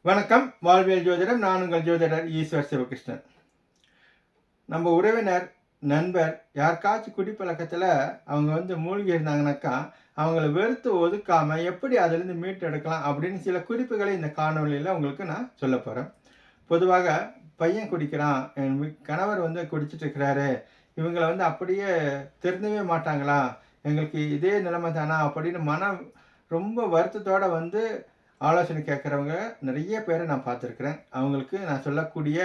வணக்கம். வாழ்வியல் ஜோதிடம். நான் உங்கள் ஜோதிடர் ஈஸ்வர் சிவகிருஷ்ணன். நம்ம உறவினர், நண்பர் யாருக்காச்சும் குடிப்பழக்கத்தில் அவங்க மூழ்கி இருந்தாங்கனாக்கா, அவங்கள வெறுத்து ஒதுக்காம எப்படி அதிலிருந்து மீட்டு எடுக்கலாம் அப்படின்னு சில குறிப்புகளை இந்த காணொலியில் உங்களுக்கு நான் சொல்ல போகிறேன். பொதுவாக பையன் குடிக்கிறான், என் கணவர் குடிச்சிட்டு இருக்கிறாரு, இவங்களை அப்படியே திருந்தவே மாட்டாங்களா, எங்களுக்கு இதே நிலைமை தானா அப்படின்னு மனம் ரொம்ப வருத்தத்தோடு ஆலோசனை கேட்குறவங்க நிறைய பேரை நான் பார்த்துருக்குறேன். அவங்களுக்கு நான் சொல்லக்கூடிய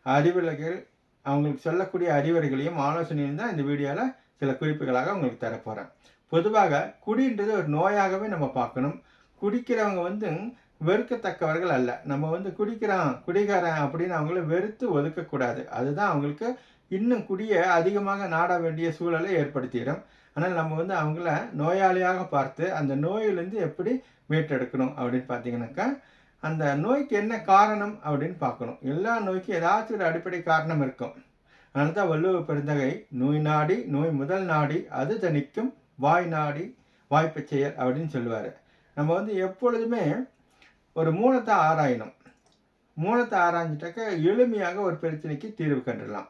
அறிவுரைகள், அவங்களுக்கு சொல்லக்கூடிய அறிவுரைகளையும் ஆலோசனையும் தான் இந்த வீடியோவில் சில குறிப்புகளாக உங்களுக்கு தரப்போகிறேன். பொதுவாக குடின்றது ஒரு நோயாகவே நம்ம பார்க்கணும். குடிக்கிறவங்க வெறுக்கத்தக்கவர்கள் அல்ல. நம்ம குடிகாரன் அப்படின்னு அவங்கள வெறுத்து ஒதுக்கக்கூடாது. அதுதான் அவங்களுக்கு இன்னும் குடியை அதிகமாக நாட வேண்டிய சூழலை ஏற்படுத்திடும். ஆனால் நம்ம அவங்கள நோயாளியாக பார்த்து அந்த நோயிலேருந்து எப்படி மீட்டெடுக்கணும் அப்படின்னு பார்த்தீங்கன்னாக்கா, அந்த நோய்க்கு என்ன காரணம் அப்படின்னு பார்க்கணும். எல்லா நோய்க்கும் ஏதாச்சும் ஒரு அடிப்படை காரணம் இருக்கும். அதனால தான் வள்ளுவ பெருந்தகை நோய் நாடி நோய் முதல் நாடி அது தணிக்கும் வாய் நாடி வாய்ப்பை செயல் அப்படின்னு சொல்லுவார். நம்ம எப்பொழுதுமே ஒரு மூலத்தை ஆராயணும். மூலத்தை ஆராய்ஞ்சிட்டாக்க எளிமையாக ஒரு பிரச்சனைக்கு தீர்வு கண்டுடலாம்.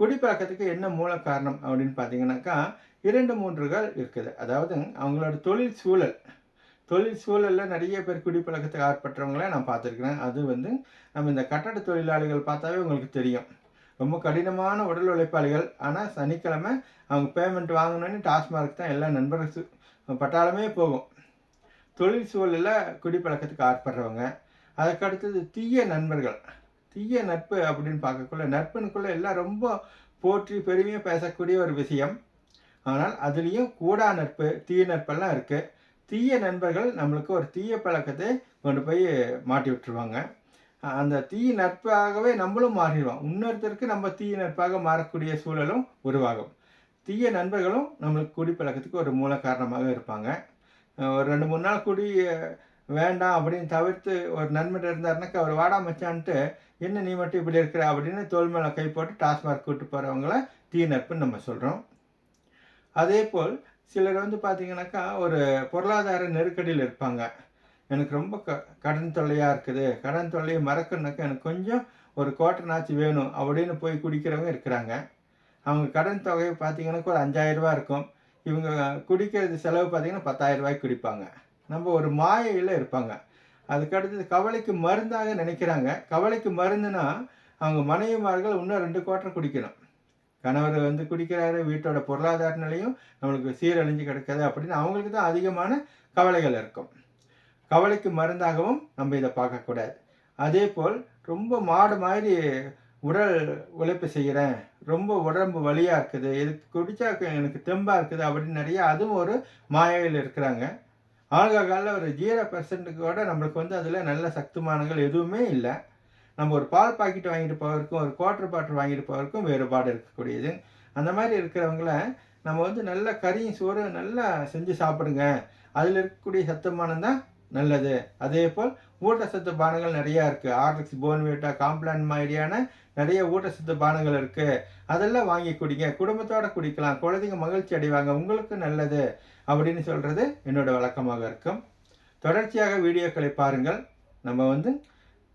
குடிப்பழக்கத்துக்கு என்ன மூல காரணம் அப்படின்னு பார்த்தீங்கன்னாக்கா, 2-3கள் இருக்குது. அதாவது அவங்களோட தொழில் சூழலில் நிறைய பேர் குடிப்பழக்கத்துக்கு ஆட்பட்டவங்கள நான் பார்த்துருக்குறேன். அது நம்ம இந்த கட்டட தொழிலாளிகள் பார்த்தாவே உங்களுக்கு தெரியும். ரொம்ப கடினமான உடல் உழைப்பாளிகள். ஆனால் சனிக்கிழமை அவங்க பேமெண்ட் வாங்கணுன்னு டாஸ்மார்க் தான் எல்லா நண்பர்கள் பட்டாளமே போகும். தொழில் சூழலில் குடிப்பழக்கத்துக்கு ஆட்படுறவங்க. அதுக்கடுத்தது தீய நண்பர்கள். தீய நட்பு அப்படின்னு பார்க்கக்குள்ள நட்புனுக்குள்ளே எல்லாம் ரொம்ப போற்றி பெருமையாக பேசக்கூடிய ஒரு விஷயம். ஆனால் அதுலேயும் கூடா நட்பு, தீய நட்பெல்லாம் இருக்குது. தீய நண்பர்கள் நம்மளுக்கு ஒரு தீய பழக்கத்தை கொண்டு போய் மாட்டி விட்டுருவாங்க. அந்த தீய நட்பாகவே நம்மளும் மாறிடுவோம். இன்னொருத்தருக்கு நம்ம தீய நட்பாக மாறக்கூடிய சூழலும் உருவாகும். தீய நண்பர்களும் நம்மளுக்கு குடிப்பழக்கத்துக்கு ஒரு மூல காரணமாக இருப்பாங்க. ஒரு 2-3 நாள் குடி வேண்டாம் அப்படின்னு தவிர்த்து ஒரு நண்பர் இருந்தாருனாக்கா, அவர் வாடா மச்சான்ட்டு என்ன நீ மட்டும் இப்படி இருக்கிற அப்படின்னு தோல் மேலே கை போட்டு டாஸ்மார்க் கூப்பிட்டு போகிறவங்கள தீய நட்புன்னு நம்ம சொல்கிறோம். அதே போல் சிலர் பார்த்தீங்கன்னாக்கா, ஒரு பொருளாதார நெருக்கடியில் இருப்பாங்க. எனக்கு ரொம்ப கடன் தொல்லையாக இருக்குது, கடன் தொல்லையை மறக்கணுனாக்கா எனக்கு கொஞ்சம் ஒரு குவார்ட்டர்னாச்சு வேணும் அப்படின்னு போய் குடிக்கிறவங்க இருக்கிறாங்க. அவங்க கடன் தொகை பார்த்தீங்கன்னாக்கா ஒரு 5000 இருக்கும். இவங்க குடிக்கிறது செலவு பார்த்தீங்கன்னா 10,000 குடிப்பாங்க. நம்ம ஒரு மாயையில் இருப்பாங்க. அதுக்கடுத்தது கவலைக்கு மருந்தாக நினைக்கிறாங்க. கவலைக்கு மருந்துனா அவங்க மனைவிமார்கள் இன்னும் 2 குவார்ட்டர் குடிக்கணும். கணவர் குடிக்கிறாரு, வீட்டோட பொருளாதார நிலையும் நம்மளுக்கு சீரழிஞ்சு கிடக்குது அப்படின்னு அவங்களுக்கு தான் அதிகமான கவலைகள் இருக்கும். கவலைக்கு மருந்தாகவும் நம்ம இதை பார்க்கக்கூடாது. அதே போல் ரொம்ப மாடு மாதிரி உடல் உழைப்பு செய்கிறேன், ரொம்ப உடம்பு வலியாக இருக்குது, இதுக்கு குடித்தா எனக்கு தெம்பாக இருக்குது அப்படின்னு நிறைய அதுவும் ஒரு மாயையில் இருக்கிறாங்க. ஆல்கஹாலில் ஒரு 0% கூட நம்மளுக்கு அதில் நல்ல சத்துமானங்கள் எதுவுமே இல்லை. நம்ம ஒரு பால் பாக்கெட் வாங்கிட்டு போவதற்கும் ஒரு குவார்ட்டர் பாட்டில் வாங்கிட்டு போவதற்கும் வேறுபாடு இருக்கக்கூடியது. அந்த மாதிரி இருக்கிறவங்கள நம்ம நல்ல கறியும் சோறு நல்லா செஞ்சு சாப்பிடுங்க, அதில் இருக்கக்கூடிய சத்துமானம் தான் நல்லது. அதே போல் ஊட்டச்சத்து பானங்கள் நிறையா இருக்குது. ஆர்லிக்ஸ், போன்விட்டா, காம்ப்ளான் மாதிரியான நிறைய ஊட்டச்சத்து பானங்கள் இருக்குது. அதெல்லாம் வாங்கி குடிங்க, குடும்பத்தோடு குடிக்கலாம், குழந்தைங்க மகிழ்ச்சி அடைவாங்க, உங்களுக்கு நல்லது அப்படின்னு சொல்கிறது என்னோடய வழக்கமாக இருக்கும். தொடர்ச்சியாக வீடியோக்களை பாருங்கள். நம்ம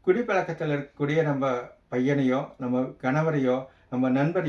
குடிப்பழக்கத்தில் இருக்கக்கூடிய நம்ம பையனையோ, நம்ம கணவரையோ, நம்ம நண்பரையோ